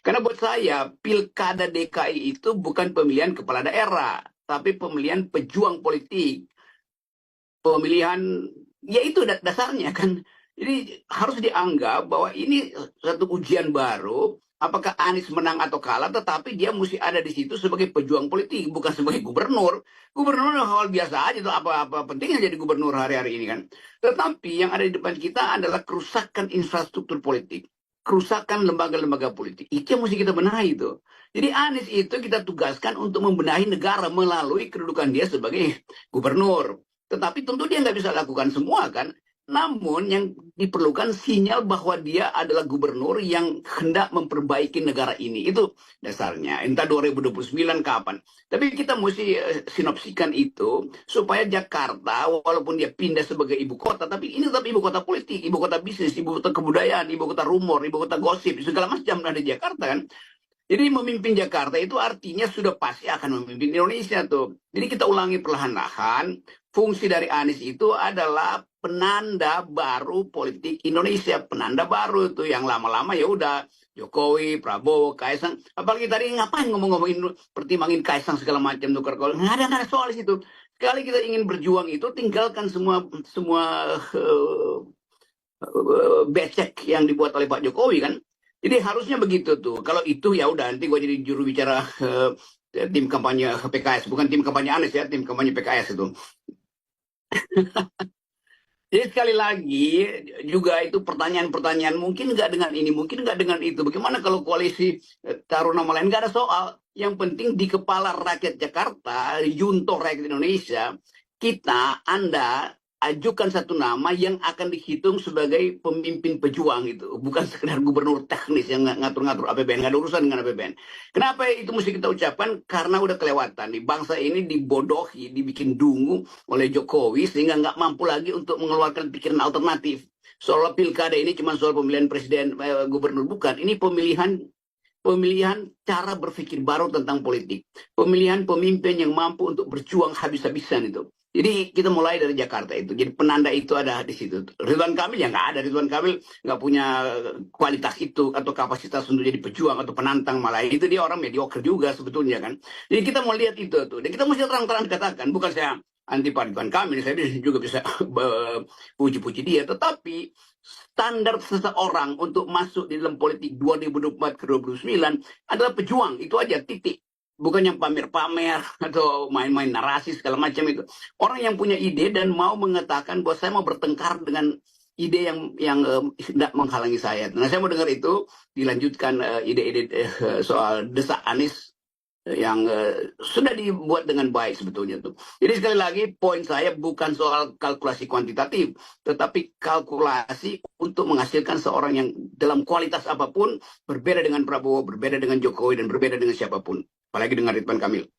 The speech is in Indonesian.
Karena buat saya, Pilkada DKI itu bukan pemilihan kepala daerah, tapi pemilihan pejuang politik. Pemilihan, ya itu dasarnya kan. Jadi harus dianggap bahwa ini satu ujian baru. Apakah Anies menang atau kalah, tetapi dia mesti ada di situ sebagai pejuang politik, bukan sebagai gubernur. Gubernur hal biasa aja tuh, apa pentingnya jadi gubernur hari-hari ini kan. Tetapi yang ada di depan kita adalah kerusakan infrastruktur politik, kerusakan lembaga-lembaga politik. Itu yang mesti kita benahi itu. Jadi Anies itu kita tugaskan untuk membenahi negara melalui kedudukan dia sebagai gubernur. Tetapi tentu dia nggak bisa lakukan semua kan. Namun yang diperlukan sinyal bahwa dia adalah gubernur yang hendak memperbaiki negara ini. Itu dasarnya. Entah 2029 kapan. Tapi kita mesti sinopsikan itu supaya Jakarta walaupun dia pindah sebagai ibu kota, tapi ini tetap ibu kota politik, ibu kota bisnis, ibu kota kebudayaan, ibu kota rumor, ibu kota gosip, segala macam ada di Jakarta kan. Jadi memimpin Jakarta itu artinya sudah pasti akan memimpin Indonesia tuh. Jadi kita ulangi perlahan-lahan. Fungsi dari Anies itu adalah penanda baru politik Indonesia. Penanda baru itu yang lama-lama ya udah Jokowi, Prabowo, Kaisang. Apalagi tadi ngapain ngomong-ngomongin pertimbangin Kaisang segala macam tuh. Nggak ada soal itu. Sekali kita ingin berjuang itu tinggalkan semua semua becek yang dibuat oleh Pak Jokowi kan. Jadi harusnya begitu tuh. Kalau itu ya udah nanti gue jadi juru bicara tim kampanye PKS, bukan tim kampanye Anies ya, tim kampanye PKS itu. Jadi sekali lagi juga itu pertanyaan-pertanyaan mungkin nggak dengan ini, mungkin nggak dengan itu. Bagaimana kalau koalisi taruh nama lain? Nggak ada soal. Yang penting di kepala rakyat Jakarta, junto rakyat Indonesia, kita, Anda ajukan satu nama yang akan dihitung sebagai pemimpin pejuang itu, bukan sekedar gubernur teknis yang ngatur-ngatur APBN, nggak ada urusan dengan APBN. Kenapa itu mesti kita ucapkan? Karena udah kelewatan nih, bangsa ini dibodohi, dibikin dungu oleh Jokowi sehingga nggak mampu lagi untuk mengeluarkan pikiran alternatif. Soal pilkada ini cuma soal pemilihan presiden, gubernur, bukan. Ini pemilihan cara berpikir baru tentang politik. Pemilihan pemimpin yang mampu untuk berjuang habis-habisan itu. Jadi kita mulai dari Jakarta itu. Jadi penanda itu ada di situ. Ridwan Kamil ya nggak ada. Ridwan Kamil nggak punya kualitas itu atau kapasitas untuk jadi pejuang atau penantang, malah itu dia orang mediocre juga sebetulnya kan. Jadi kita mau lihat itu tuh. Dan kita mesti terang-terang dikatakan, bukan saya anti Pak Ridwan Kamil, saya juga bisa puji-puji dia. Tetapi standar seseorang untuk masuk di dalam politik 2024 ke 2029 adalah pejuang. Itu aja, titik. Bukan yang pamer-pamer atau main-main narasi segala macam itu. Orang yang punya ide dan mau mengatakan bahwa saya mau bertengkar dengan ide yang tidak menghalangi saya. Nah, saya mau dengar itu dilanjutkan ide-ide soal desak Anies yang sudah dibuat dengan baik sebetulnya tuh. Jadi sekali lagi poin saya bukan soal kalkulasi kuantitatif, tetapi kalkulasi untuk menghasilkan seorang yang dalam kualitas apapun berbeda dengan Prabowo, berbeda dengan Jokowi, dan berbeda dengan siapapun. Apalagi dengan Ridwan Kamil.